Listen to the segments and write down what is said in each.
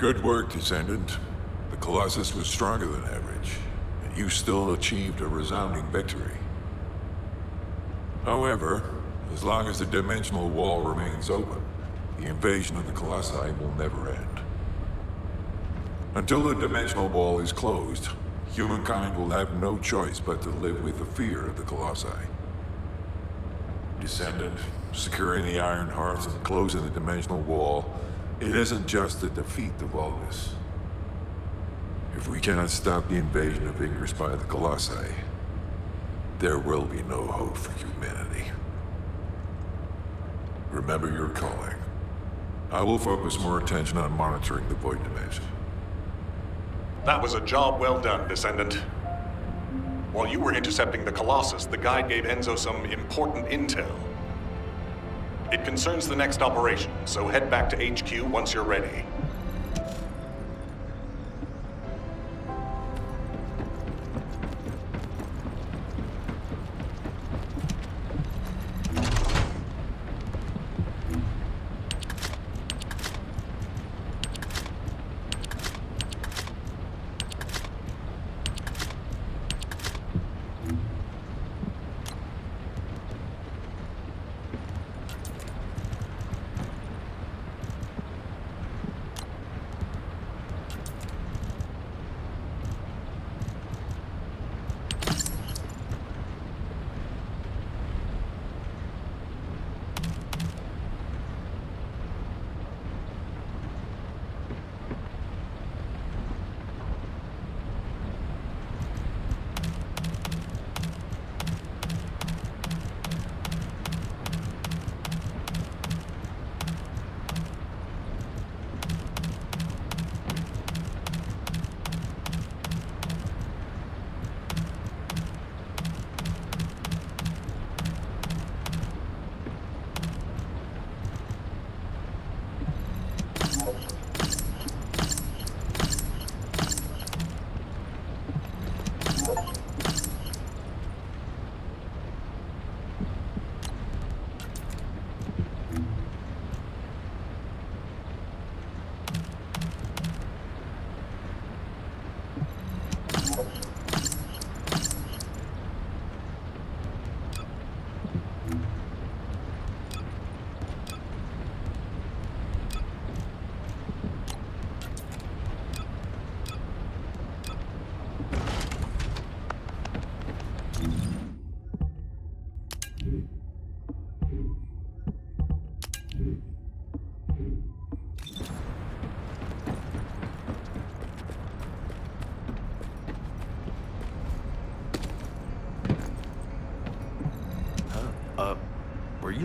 Good work, Descendant. The Colossus was stronger than average, and you still achieved a resounding victory. However, as long as the dimensional wall remains open, the invasion of the Colossi will never end. Until the dimensional wall is closed, humankind will have no choice but to live with the fear of the Colossi. Descendant, securing the Iron Hearts and closing the dimensional wall, it isn't just the defeat of all this. If we cannot stop the invasion of Ingress by the Colossi, there will be no hope for humanity. Remember your calling. I will focus more attention on monitoring the Void Dimension. That was a job well done, Descendant. While you were intercepting the Colossus, the guide gave Enzo some important intel. It concerns the next operation, so head back to HQ once you're ready.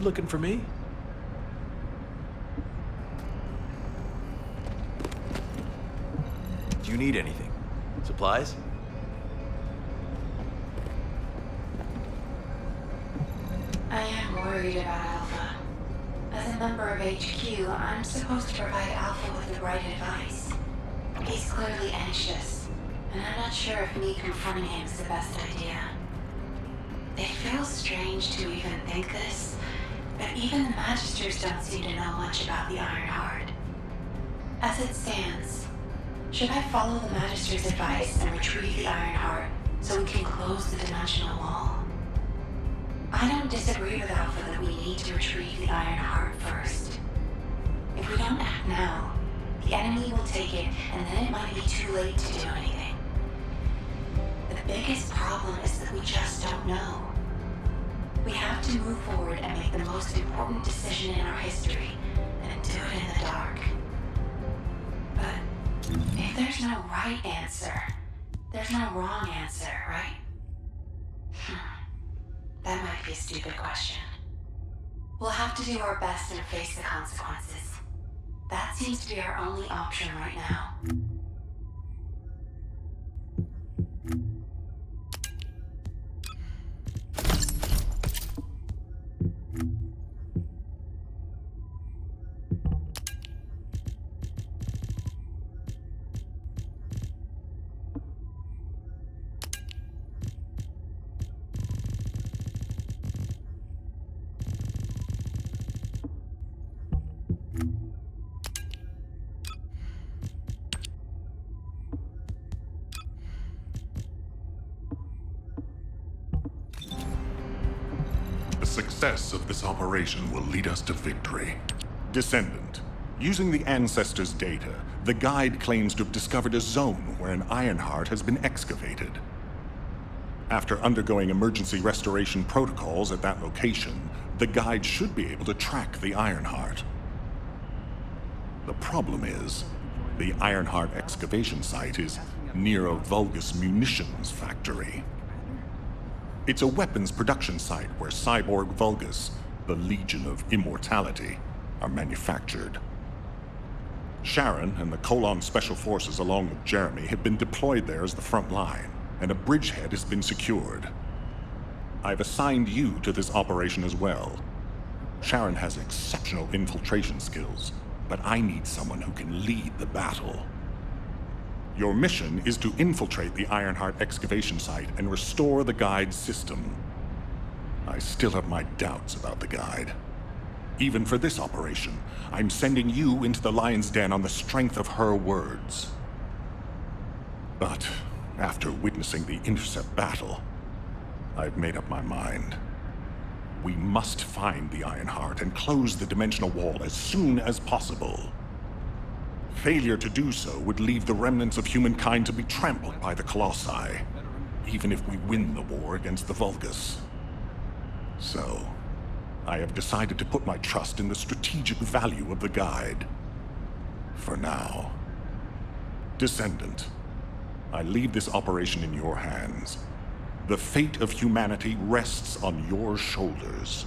You looking for me? Do you need anything? Supplies? I am worried about Alpha. As a member of HQ, I'm supposed to provide Alpha with the right advice. He's clearly anxious, and I'm not sure if me confronting him is the best idea. It feels strange to even think this, but even the Magisters don't seem to know much about the Iron Heart. As it stands, should I follow the Magister's advice and retrieve the Iron Heart so we can close the dimensional wall? I don't disagree with Alpha that we need to retrieve the Iron Heart first. If we don't act now, the enemy will take it, and then it might be too late to do anything. The biggest problem is that we just don't know. We have to move forward and make the most important decision in our history, and do it in the dark. But if there's no right answer, there's no wrong answer, right? That might be a stupid question. We'll have to do our best and face the consequences. That seems to be our only option right now. The success of this operation will lead us to victory. Descendant. Using the Ancestors' data, the Guide claims to have discovered a zone where an Iron Heart has been excavated. After undergoing emergency restoration protocols at that location, the Guide should be able to track the Iron Heart. The problem is, the Iron Heart excavation site is near a Vulgus munitions factory. It's a weapons production site where cyborg Vulgus, the Legion of Immortality, are manufactured. Sharon and the Colon Special Forces along with Jeremy have been deployed there as the front line, and a bridgehead has been secured. I've assigned you to this operation as well. Sharon has exceptional infiltration skills, but I need someone who can lead the battle. Your mission is to infiltrate the Ironheart excavation site and restore the Guide's system. I still have my doubts about the Guide. Even for this operation, I'm sending you into the Lion's Den on the strength of her words. But after witnessing the Intercept battle, I've made up my mind. We must find the Ironheart and close the dimensional wall as soon as possible. Failure to do so would leave the remnants of humankind to be trampled by the Colossi, even if we win the war against the Vulgus. So, I have decided to put my trust in the strategic value of the Guide. For now. Descendant, I leave this operation in your hands. The fate of humanity rests on your shoulders.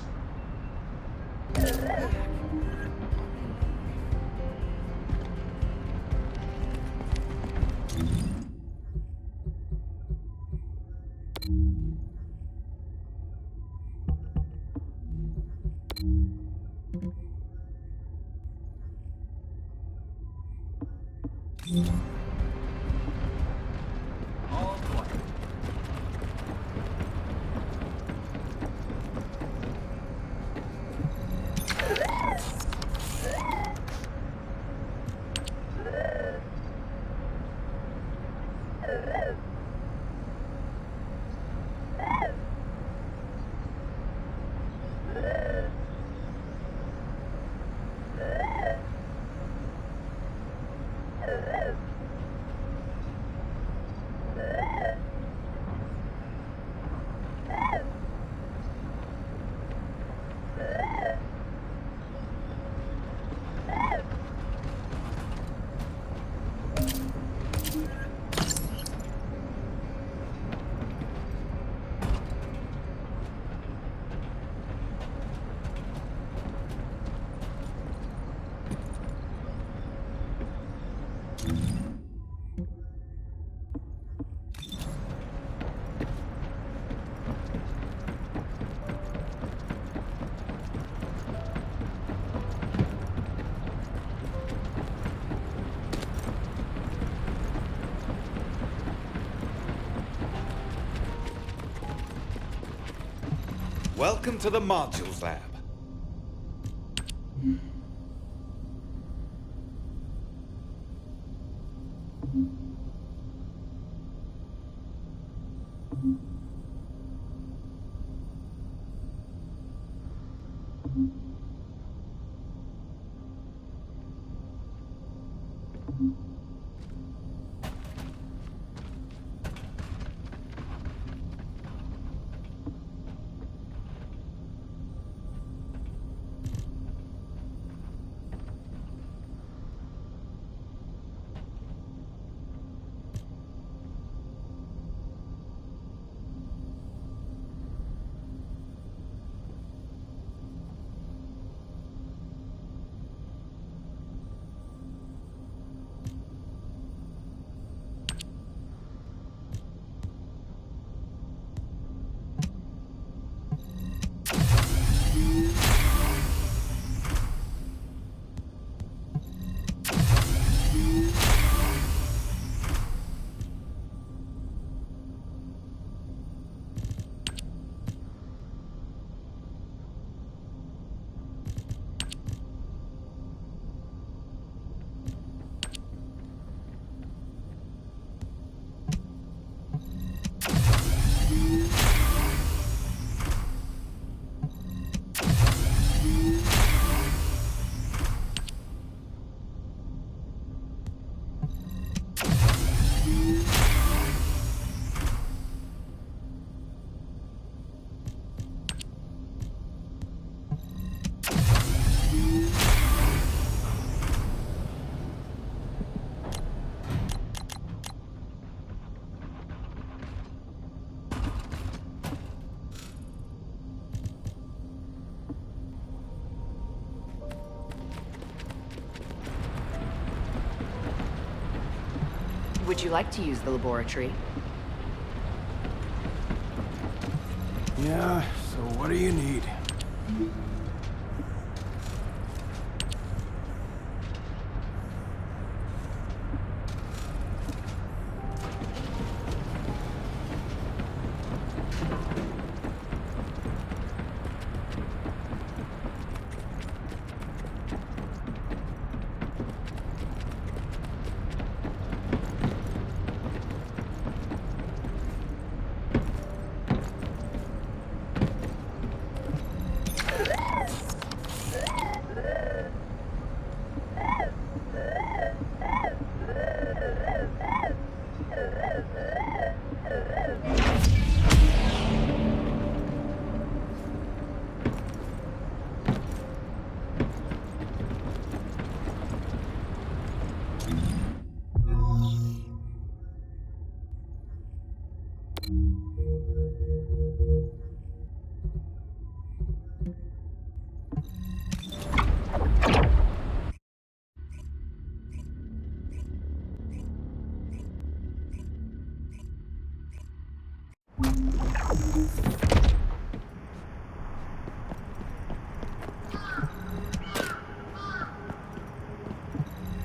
Welcome to the Modules Lab. Would you like to use the laboratory? Yeah, so what do you need?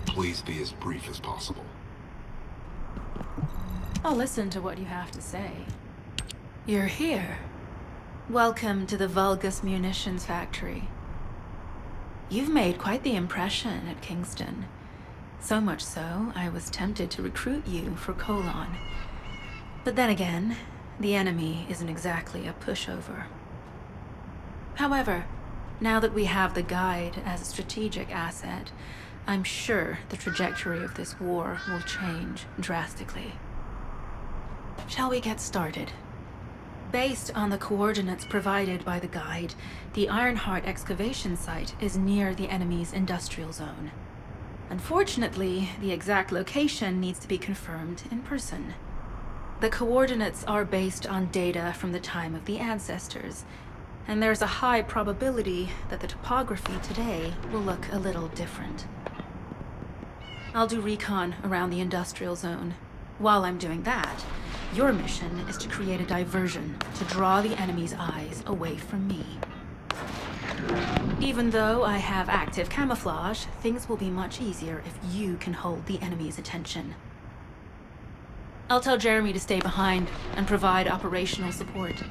Please be as brief as possible. I'll listen to what you have to say. You're here. Welcome to the Vulgus Munitions Factory. You've made quite the impression at Kingston. So much so, I was tempted to recruit you for Colon. But then again, the enemy isn't exactly a pushover. However, now that we have the Guide as a strategic asset, I'm sure the trajectory of this war will change drastically. Shall we get started? Based on the coordinates provided by the Guide, the Ironheart excavation site is near the enemy's industrial zone. Unfortunately, the exact location needs to be confirmed in person. The coordinates are based on data from the time of the ancestors, and there's a high probability that the topography today will look a little different. I'll do recon around the industrial zone. While I'm doing that, your mission is to create a diversion to draw the enemy's eyes away from me. Even though I have active camouflage, things will be much easier if you can hold the enemy's attention. I'll tell Jeremy to stay behind and provide operational support.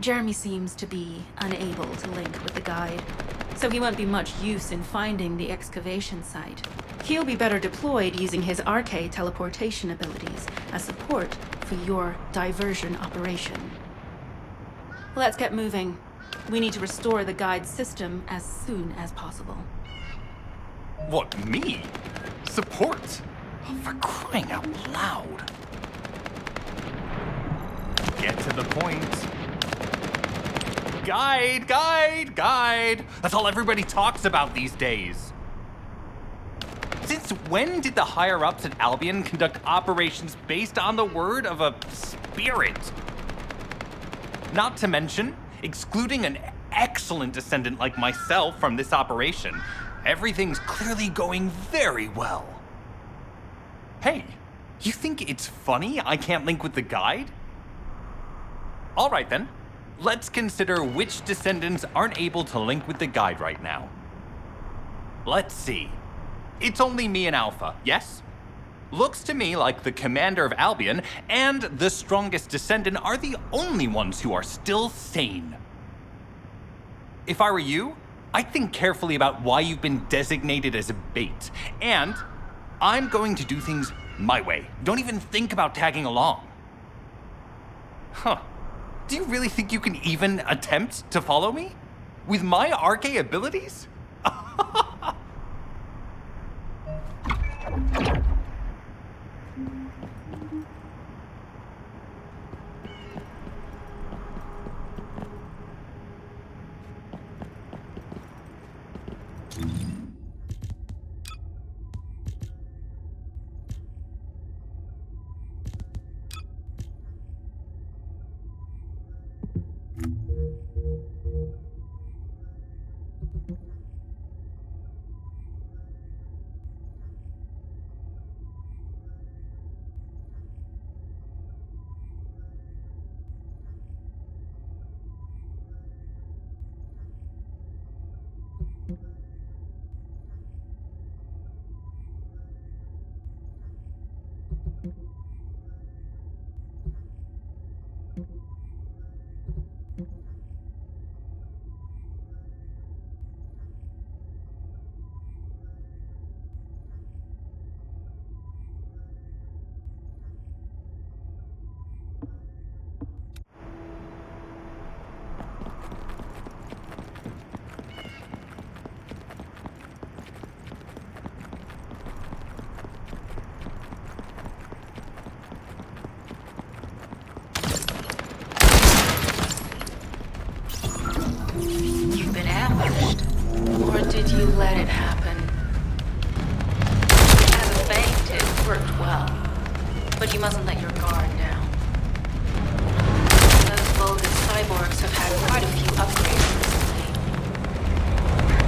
Jeremy seems to be unable to link with the guide, so he won't be much use in finding the excavation site. He'll be better deployed using his RK teleportation abilities as support for your diversion operation. Let's get moving. We need to restore the guide system as soon as possible. What, me? Support? Oh, for crying out loud. Get to the point. Guide, guide, guide. That's all everybody talks about these days. Since when did the higher-ups at Albion conduct operations based on the word of a spirit? Not to mention, excluding an excellent descendant like myself from this operation, everything's clearly going very well. Hey, you think it's funny I can't link with the guide? All right then, let's consider which descendants aren't able to link with the guide right now. Let's see. It's only me and Alpha, yes? Looks to me like the commander of Albion and the strongest descendant are the only ones who are still sane. If I were you, I'd think carefully about why you've been designated as a bait, and I'm going to do things my way. Don't even think about tagging along. Huh. Do you really think you can even attempt to follow me? With my RK abilities? You've been ambushed. Or did you let it happen? As a feint, it worked well. But you mustn't let your guard down. Those Vulgus cyborgs have had quite a few upgrades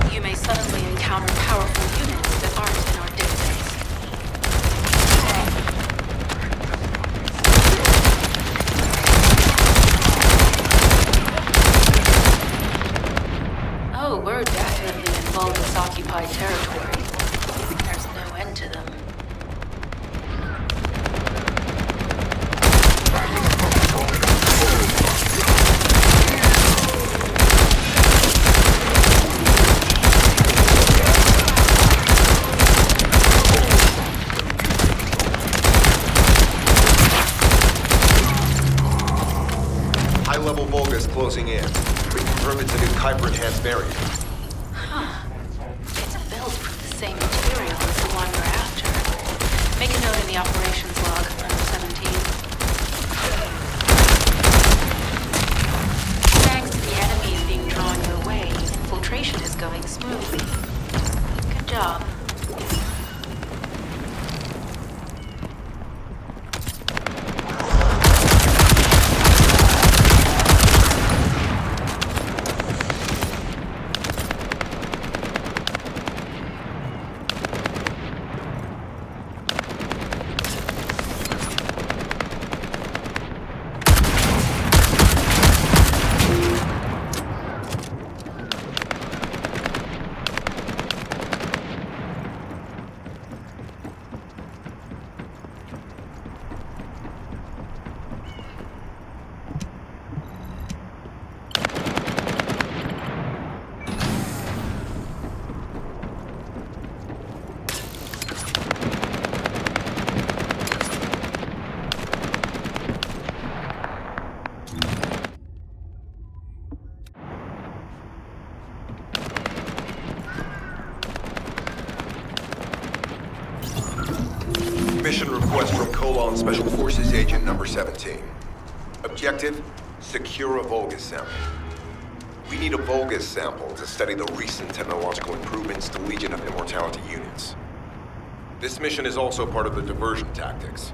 recently. You may suddenly encounter powerful units that aren't in our database. Oh, we're definitely in Vulgus-occupied territory. There's no end to them. High-level Vulgus closing in. We confirm it's a new Kuiper-enhanced variant. Huh. It's built from the same material as the one we're after. Make a note in the operations log, number 17. Thanks to the enemies being drawn your way, infiltration is going smoothly. Good job. Mission request from Colon Special Forces Agent number 17. Objective, secure a Vulgus sample. We need a Vulgus sample to study the recent technological improvements to Legion of Immortality units. This mission is also part of the diversion tactics.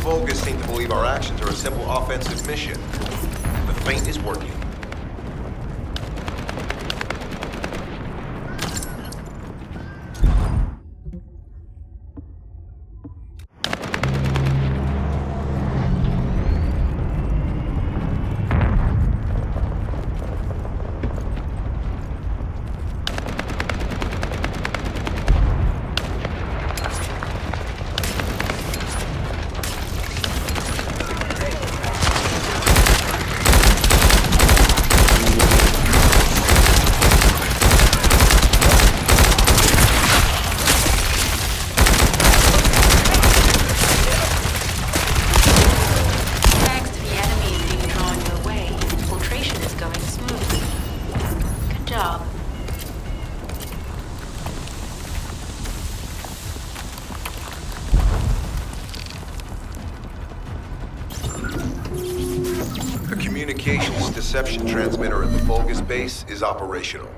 Vulgus seem to believe our actions are a simple offensive mission. The feint is working. Communications deception transmitter at the Vulgus base is operational.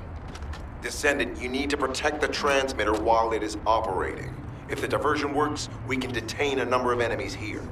Descendant, you need to protect the transmitter while it is operating. If the diversion works, we can detain a number of enemies here.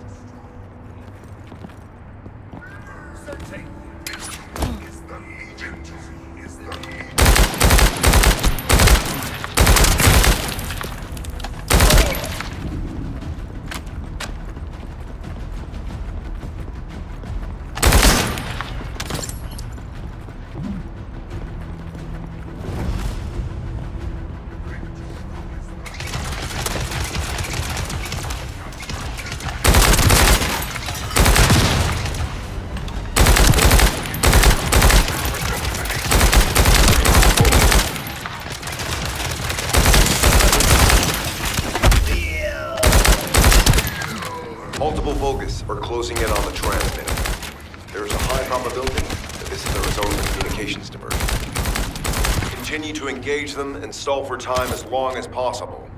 Multiple Vulgus are closing in on the transmitter. There is a high probability that this is a result of communications diversion. Continue to engage them and stall for time as long as possible.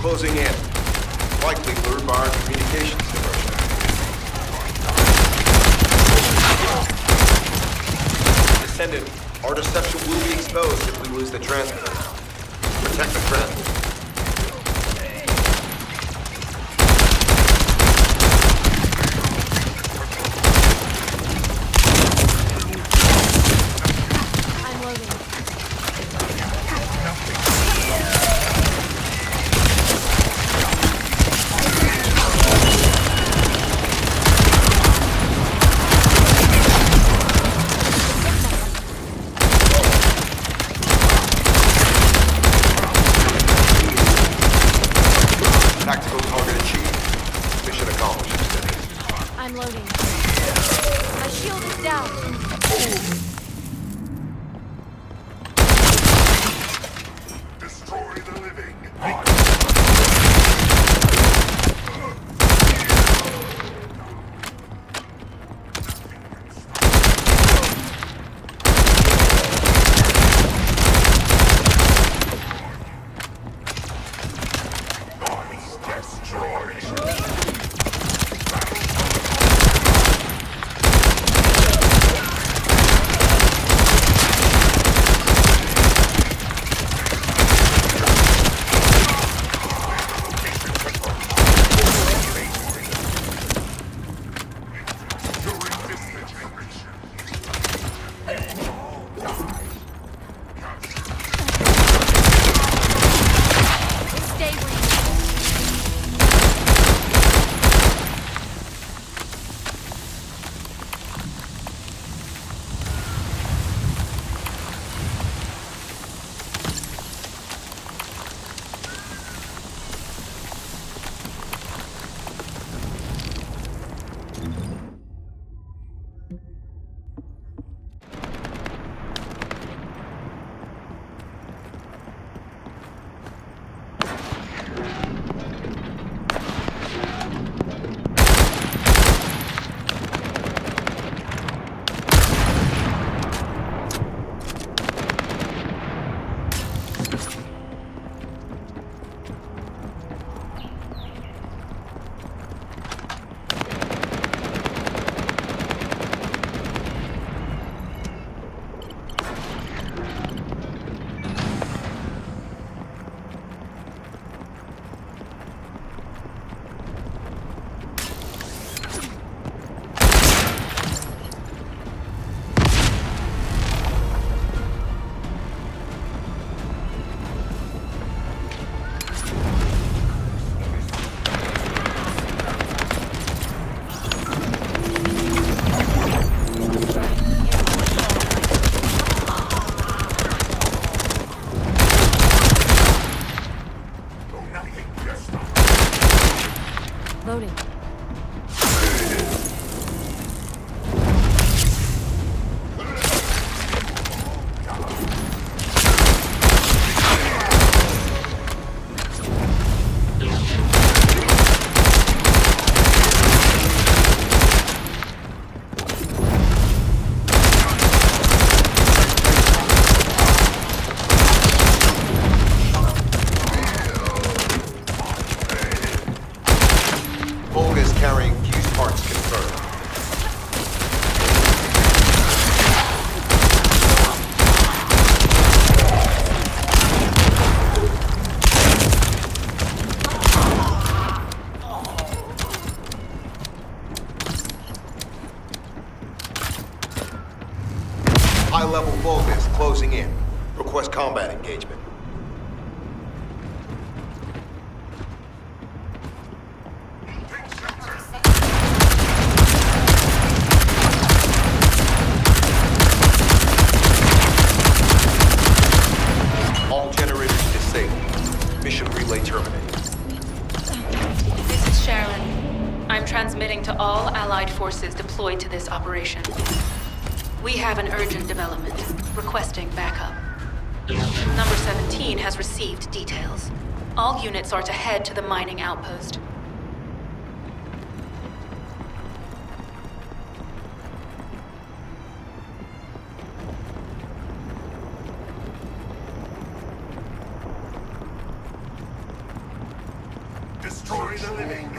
closing in. Likely lured by our communications diversion. Descendant, our deception will be exposed if we lose the transmitter. Protect the transmitter. Tactical target achieved. Mission accomplished. I'm loading. My shield is down. Destroy the living. Loading. Volga's carrying fused parts confirmed. High-level Volgas closing in. Request combat engagement. All generators disabled. Mission relay terminated. This is Sherilyn. I'm transmitting to all Allied forces deployed to this operation. We have an urgent development, requesting backup. Number 17 has received details. All units are to head to the mining outpost. Destroy the living.